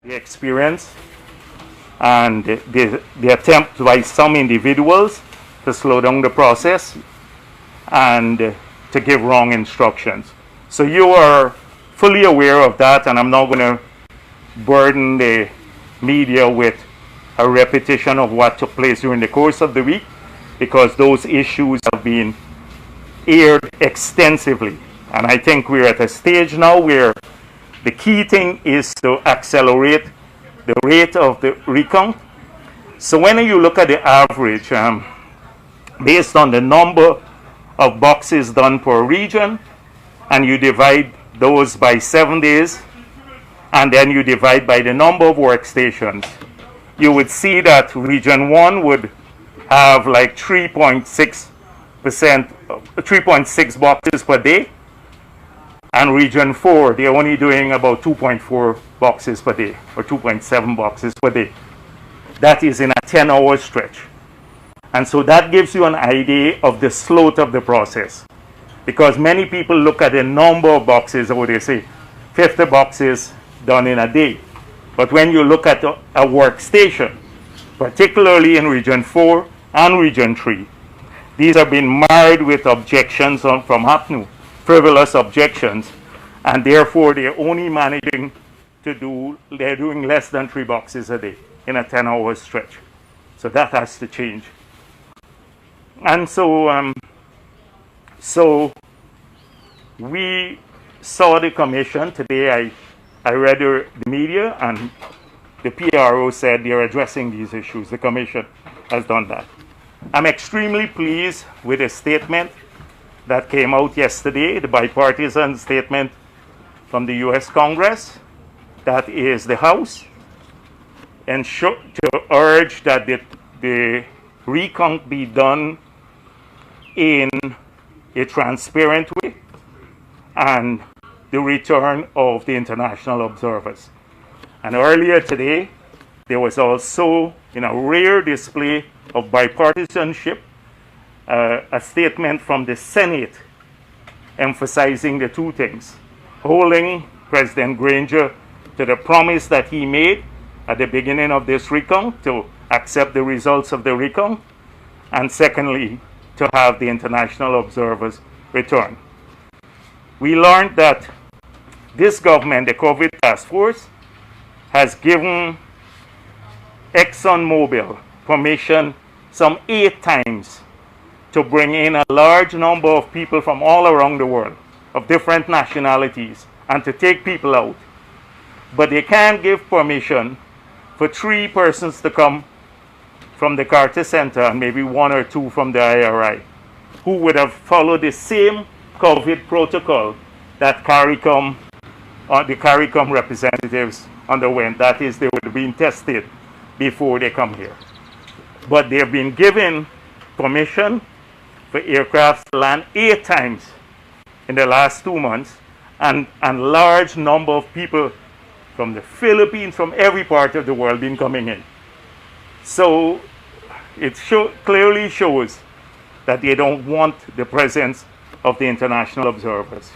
the experience and the attempt by some individuals to slow down the process and to give wrong instructions. So you are fully aware of that, and I'm not going to burden the media with a repetition of what took place during the course of the week, because those issues have been aired extensively. And I think we're at a stage now where the key thing is to accelerate the rate of the recount. So when you look at the average, based on the number of boxes done per region, and you divide those by 7 days, and then you divide by the number of workstations, you would see that Region 1 would have like 3.6 boxes per day, and Region 4, they're only doing about 2.4 boxes per day, or 2.7 boxes per day. That is in a 10-hour stretch. And so that gives you an idea of the slope of the process. Because many people look at the number of boxes, or they say 50 boxes done in a day. But when you look at a workstation, particularly in Region 4 and Region 3, these have been marred with objections from APNU, frivolous objections, and therefore they're only managing to do, they're doing less than 3 boxes a day in a 10-hour stretch. So that has to change. And so, we saw the commission today. I read the media, and the PRO said they're addressing these issues. The commission has done that. I'm extremely pleased with the statement that came out yesterday, the bipartisan statement from the U.S. Congress, that is the House, and to urge that the recount be done in a transparent way, and the return of the international observers. And earlier today, there was also, in a rare display of bipartisanship, a statement from the Senate emphasizing the two things: holding President Granger to the promise that he made at the beginning of this recount to accept the results of the recount, and secondly, to have the international observers return. We learned that this government, the COVID task force, has given ExxonMobil permission some 8 times to bring in a large number of people from all around the world, of different nationalities, and to take people out. But they can't give permission for 3 persons to come from the Carter Center and maybe 1 or 2 from the IRI, who would have followed the same COVID protocol that the CARICOM representatives underwent. That is, they would have been tested before they come here. But they've been given permission for aircraft to land 8 times in the last 2 months, and large number of people from the Philippines, from every part of the world, been coming in. So it clearly shows that they don't want the presence of the international observers.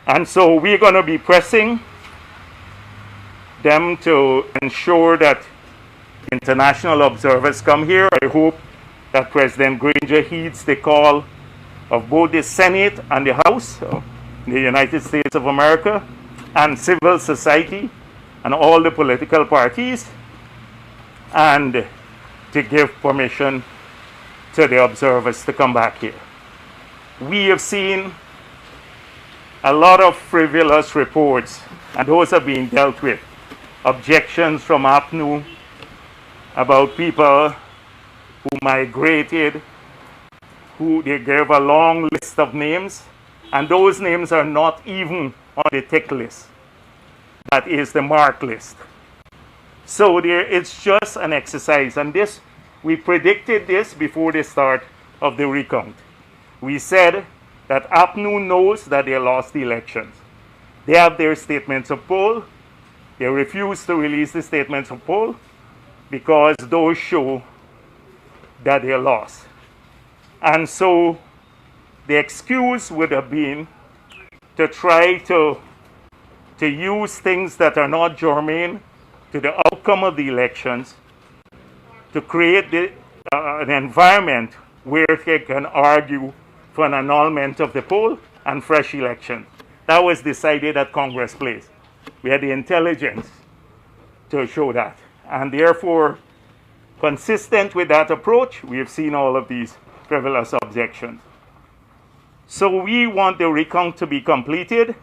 And so we're going to be pressing them to ensure that international observers come here. I hope that President Granger heeds the call of both the Senate and the House of the United States of America, and civil society and all the political parties, and to give permission to the observers to come back here. We have seen a lot of frivolous reports, and those are being dealt with. Objections from APNU about people who migrated, who they gave a long list of names, and those names are not even on the tick list. That is the mark list. So it's just an exercise, and this, we predicted this before the start of the recount. We said that APNU knows that they lost the elections. They have their statements of poll. They refuse to release the statements of poll because those show that they lost. And so the excuse would have been to try to to use things that are not germane to the outcome of the elections to create an environment where they can argue for an annulment of the poll and fresh elections. That was decided at Congress Place. We had the intelligence to show that. And therefore, consistent with that approach, we have seen all of these frivolous objections. So we want the recount to be completed.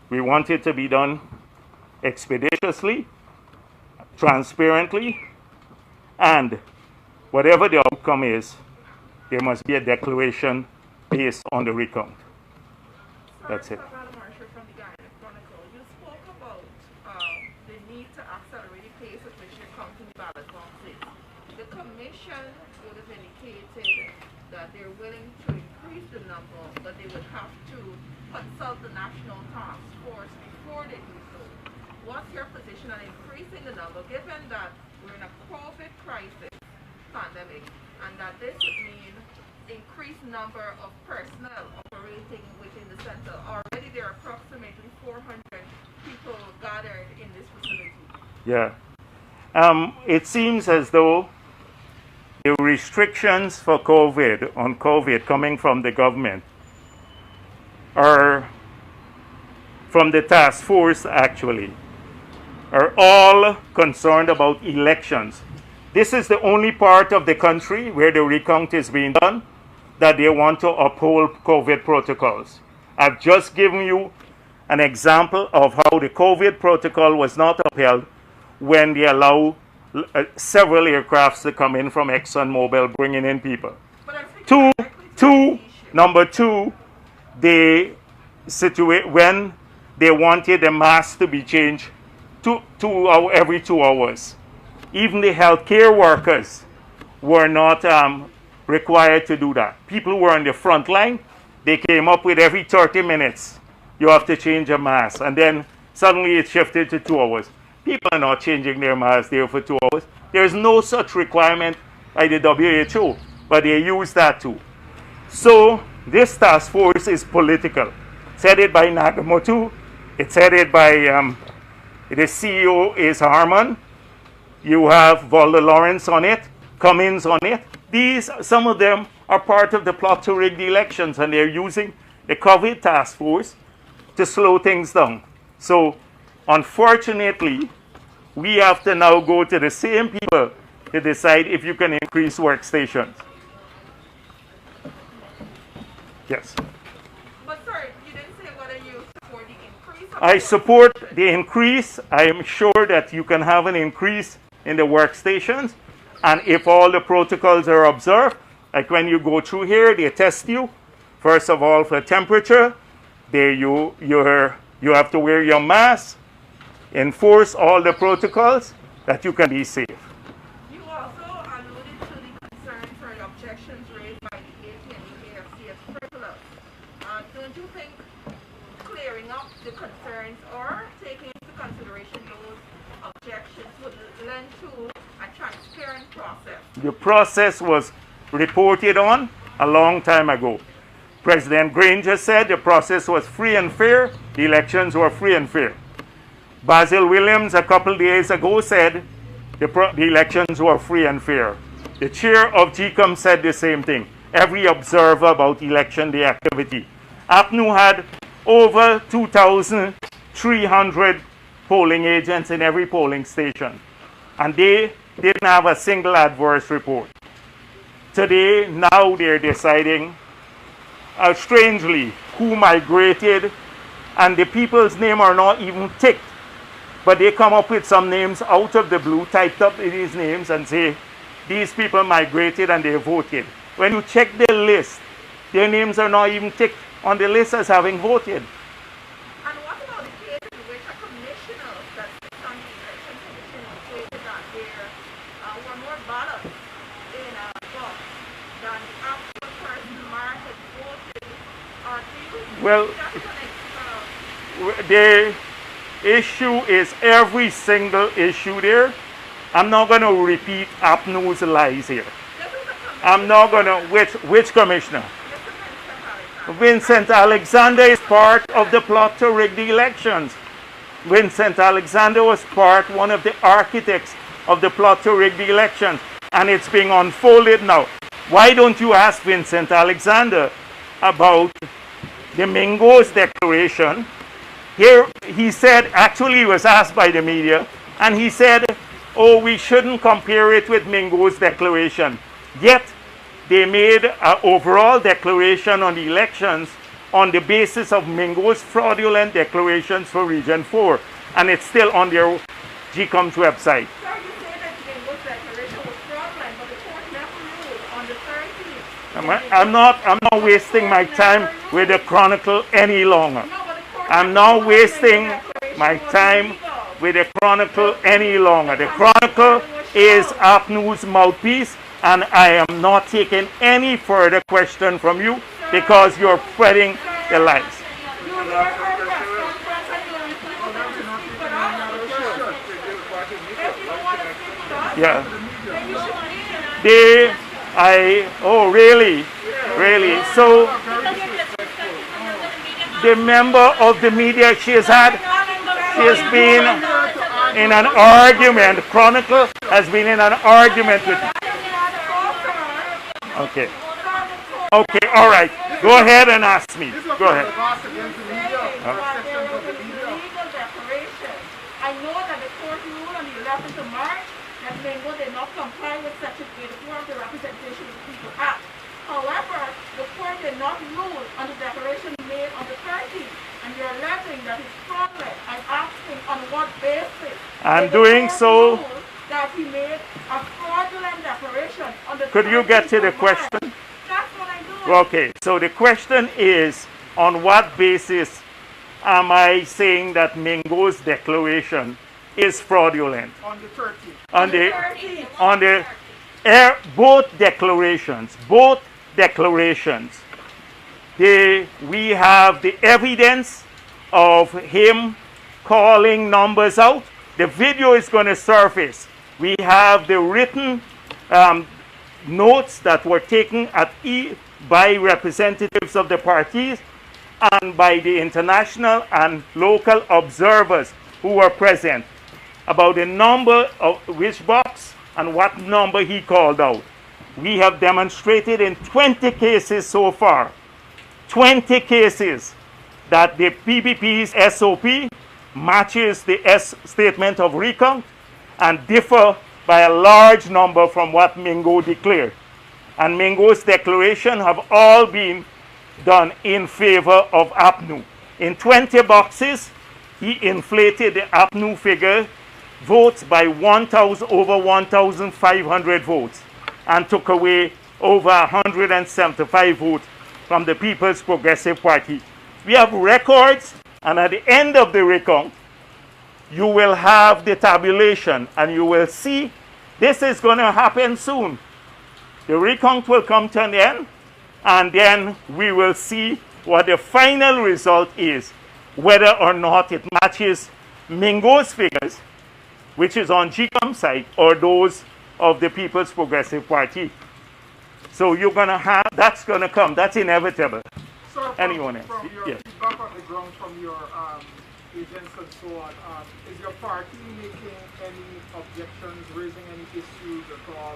We want it to be done expeditiously, transparently, and whatever the outcome is, there must be a declaration based on the recount. That's it. From the Guyana Chronicle, you spoke about the need to accelerate the pace at which you're counting ballot boxes. The Commission would have indicated that they're willing to increase the number, but they would have to consult the National Task Force before they do so. What's your position on increasing the number, given that we're in a COVID crisis pandemic, and that this would mean increased number of personnel operating within the center? Already there are approximately 400 people gathered in this facility. Yeah. It seems as though the restrictions for COVID coming from the government are from the task force actually are all concerned about elections. This is the only part of the country where the recount is being done that they want to uphold COVID protocols. I've just given you an example of how the COVID protocol was not upheld when they allow several aircrafts to come in from ExxonMobil bringing in people. Number two, when they wanted the mask to be changed every 2 hours. Even the healthcare workers were not required to do that. People who were on the front line, they came up with every 30 minutes, you have to change a mask. And then suddenly it shifted to 2 hours. People are not changing their masks there for 2 hours. There is no such requirement by the WHO, but they use that too. So this task force is political. It's headed by Nagamoto. It's headed by the CEO is Harman. You have Volder Lawrence on it, Cummins on it. Some of them are part of the plot to rig the elections, and they're using the COVID task force to slow things down. So, unfortunately, we have to now go to the same people to decide if you can increase workstations. Yes. But sir, you didn't say whether you support the increase. I support the increase. I am sure that you can have an increase in the workstations, and if all the protocols are observed, like when you go through here, they test you. First of all, for temperature, you have to wear your mask, enforce all the protocols that you can be safe. You also alluded to the concerns or the objections raised by the AT and the AFC as frivolous. Don't you think clearing up the concerns or taking into consideration those objections would lend to a transparent process? The process was reported on a long time ago. President Granger said the process was free and fair. The elections were free and fair. Basil Williams a couple days ago said the elections were free and fair. The chair of GECOM said the same thing. Every observer about election day activity. APNU had over 2,300 polling agents in every polling station, and they didn't have a single adverse report. Today, now they're deciding, strangely, who migrated, and the people's name are not even ticked, but they come up with some names out of the blue, typed up in these names, and say, these people migrated and they voted. When you check their list, their names are not even ticked on the list as having voted. And what about the case in which a commissioner that sits on the election commission stated that there were more ballots in a box than the actual person marked had voted? Well, the issue is every single issue there. I'm not going to repeat APNU's lies here. I'm not going to, which commissioner? Vincent Alexander is part of the plot to rig the elections. Vincent Alexander was one of the architects of the plot to rig the election, and it's being unfolded now. Why don't you ask Vincent Alexander about the Mingo's declaration? Here he said, actually he was asked by the media, and he said, oh, we shouldn't compare it with Mingo's declaration. Yet they made an overall declaration on the elections on the basis of Mingo's fraudulent declarations for Region 4, and it's still on their GECOM's website. Sir, you say that Mingo's declaration was fraudulent, but the court never ruled on the 13th. I'm not wasting my time with the Chronicle any longer. No, but the court I'm never not ruled that wasting Mingo's declaration my was time illegal. with the Chronicle any longer. The Chronicle is APNU's mouthpiece, and I am not taking any further question from you because you're spreading the lies. You will never heard a press conference and you will refuse to speak with us. If you don't want to speak with us, Yeah. then you should leave. Oh, really? Really? So, the member of the media she has been in an argument. Chronicle has been in an argument with. Okay. Okay, all right. Go ahead and ask me. Go ahead. I know that the court ruled on the 11th of March that Mingo did not comply with Section 84 of the Representation of the People Act. However, the court did not rule on the declaration made on the 13th, and you're alleging that it's fraudulent. I'm asking on what basis. I'm doing so. That he made a fraudulent declaration on the. Could you get to the question? That's what I'm doing. Okay, so the question is, on what basis am I saying that Mingo's declaration is fraudulent? On the 13th. On the both declarations, we have the evidence of him calling numbers out. The video is going to surface. We have the written notes that were taken by representatives of the parties and by the international and local observers who were present about the number of which box and what number he called out. We have demonstrated in 20 cases so far, 20 cases, that the PPP's SOP matches the statement of recount and differ by a large number from what Mingo declared. And Mingo's declaration have all been done in favor of APNU. In 20 boxes, he inflated the APNU figure votes by over 1,500 votes and took away over 175 votes from the People's Progressive Party. We have records, and at the end of the recount, you will have the tabulation, and you will see this is going to happen soon. The recount will come to an end, and then we will see what the final result is, whether or not it matches Mingo's figures, which is on GECOM site, or those of the People's Progressive Party. So you're going to have, that's going to come, that's inevitable. So Anyone else? From your Yes. feedback on the ground from your agents and so on, is your party making any objections, raising any issues at all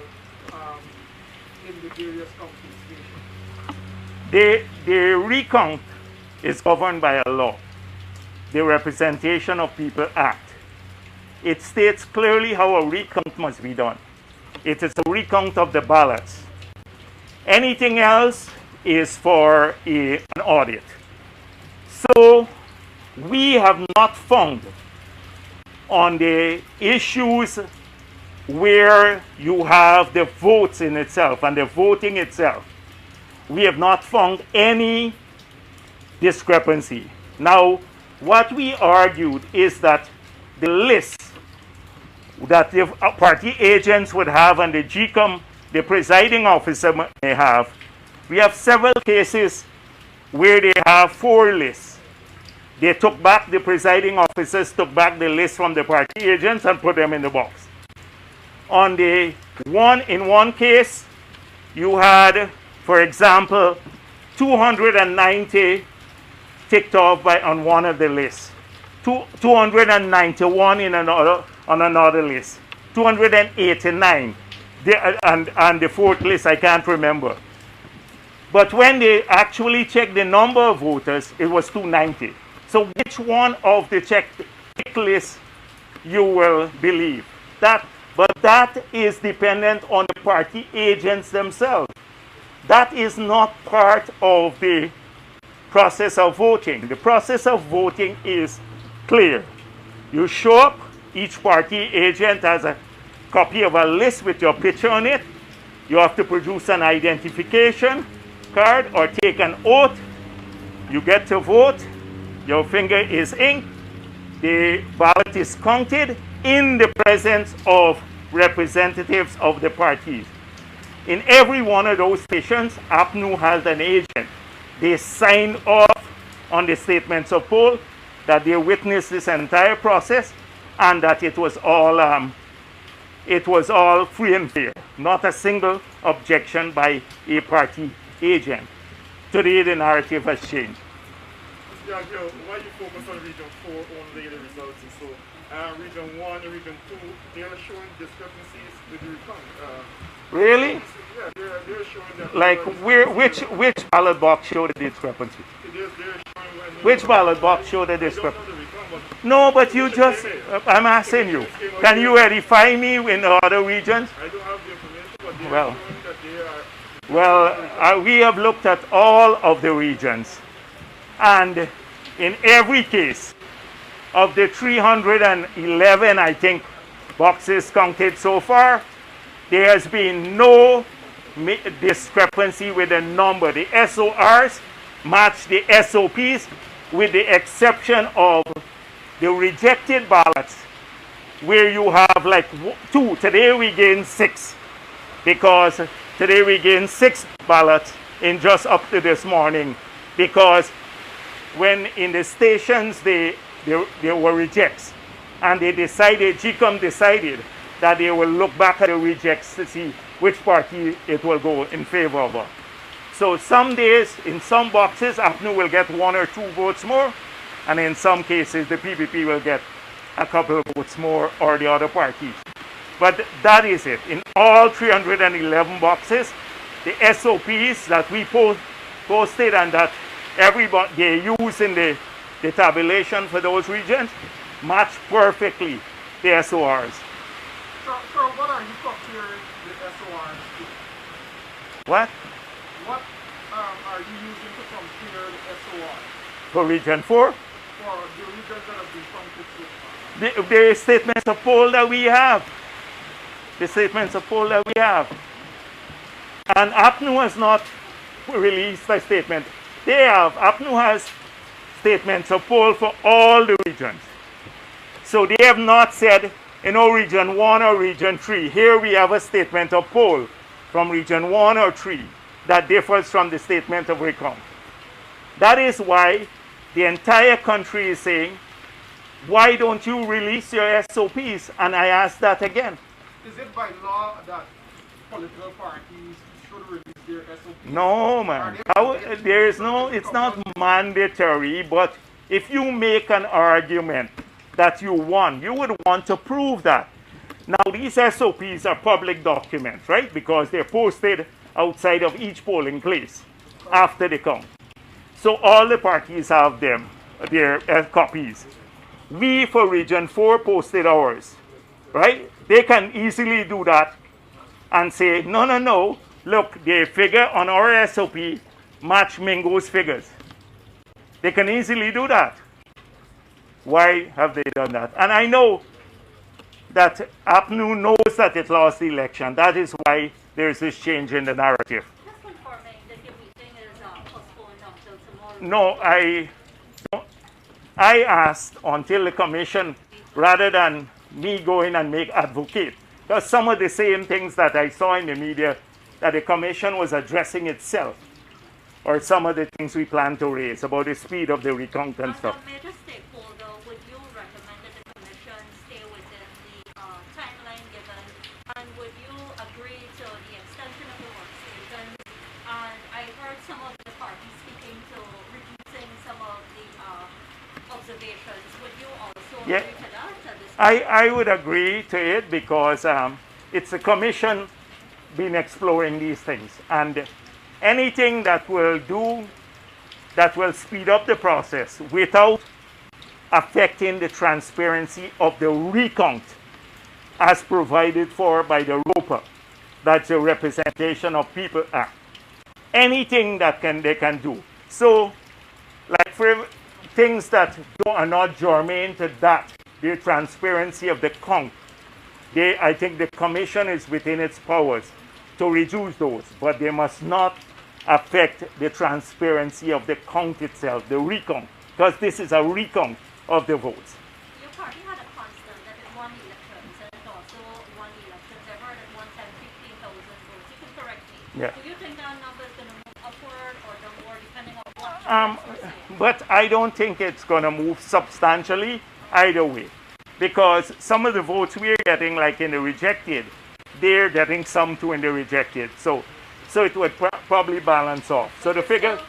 in the various county stations? The recount is governed by a law, the Representation of People Act. It states clearly how a recount must be done. It is a recount of the ballots. Anything else is for an audit. So we have not found on the issues where you have the votes in itself and the voting itself, we have not found any discrepancy. Now, what we argued is that the list that the party agents would have and the GECOM, the presiding officer, may have, we have several cases where they have 4 lists. They took back, the presiding officers took back the list from the party agents and put them in the box. In one case, you had, for example, 290 ticked off on one of the lists. 291 in another, on another list, 289, and the fourth list I can't remember. But when they actually checked the number of voters, it was 290. So which one of the checked lists you will believe? But that is dependent on the party agents themselves. That is not part of the process of voting. The process of voting is clear. You show up, each party agent has a copy of a list with your picture on it. You have to produce an identification card or take an oath. You get to vote. Your finger is inked. The ballot is counted in the presence of representatives of the parties. In every one of those stations, APNU has an agent. They sign off on the statements of poll that they witnessed this entire process and that it was all free and fair. Not a single objection by a party agent. Today, the narrative has changed. Yeah, Joe, why you focus on Region 4 only, the results? And so, Region 1 and Region 2, they are showing discrepancies with the recount. Really? Yeah, they're showing that. Like, which ballot box showed the discrepancy? They're showing Which ballot box showed the I don't discrepancy? know the recount, but No, but you just, I'm asking you, can you verify me in other regions? I don't have the information, but they're Well. showing that they are. Well, we have looked at all of the regions, and in every case of the 311, I think, boxes counted so far, there has been no discrepancy with the number. The SORs match the SOPs with the exception of the rejected ballots where you have like 2. Today we gained 6 because today we gained 6 ballots in just up to this morning because when in the stations there were rejects and they decided, GECOM decided that they will look back at the rejects to see which party it will go in favor of. So some days, in some boxes, APNU will get 1 or 2 votes more, and in some cases, the PPP will get a couple of votes more or the other parties. But that is it. In all 311 boxes, the SOPs that we posted and that everybody they use in the tabulation for those regions match perfectly the SORs. So what are you comparing the SORs to? What? What are you using to compare the SORs For Region 4? for the regions that have been counted so far? The statements of poll that we have. The statements of poll that we have. And APNU has not released a statement. APNU has statements of poll for all the regions. So they have not said, Region 1 or Region 3. Here we have a statement of poll from Region 1 or 3 that differs from the statement of recount. That is why the entire country is saying, why don't you release your SOPs? And I ask that again. Is it by law that political parties should release their SOPs? No, man. It's not mandatory, but if you make an argument that you won, you would want to prove that. Now, these SOPs are public documents, right? Because they're posted outside of each polling place after they count. So all the parties have them, their copies. We, for Region 4, posted ours, right? They can easily do that and say, no, look, the figure on our SOP match Mingo's figures. They can easily do that. Why have they done that? And I know that APNU knows that it lost the election. That is why there is this change in the narrative. Just confirming that your meeting is postponed until tomorrow. No, I asked until the commission, rather than me go in and make advocate, because some of the same things that I saw in the media that the commission was addressing itself, or some of the things we plan to raise about the speed of the recount and stuff. As a major stakeholder, would you recommend that the commission stay within the timeline given? And would you agree to the extension of the workstations? And I heard some of the parties speaking to reducing some of the observations. Would you agree Yeah. to that at this point? I would agree to it because it's a commission been exploring these things. And anything that will speed up the process without affecting the transparency of the recount as provided for by the ROPA, that's the Representation of People Act. Anything that they can do. So, like for things that are not germane to that, the transparency of the count, I think the commission is within its powers to reduce those, but they must not affect the transparency of the count itself, the recount, because this is a recount of the votes. Your party had a constant that it won elections and it also won elections. I heard at one time 15,000 votes. You can correct me. Yeah. Do you think that number is going to move upward or downward depending on what you are saying? But I don't think it's going to move substantially either way, because some of the votes we're getting, like in the rejected, they're getting some too in the rejected. So it would probably balance off. So the figure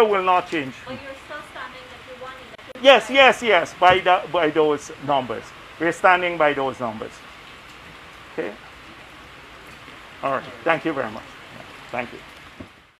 will not change. But you're still standing that you won elections. Yes. By those numbers, we're standing by those numbers. Okay. All right. Thank you very much. Thank you.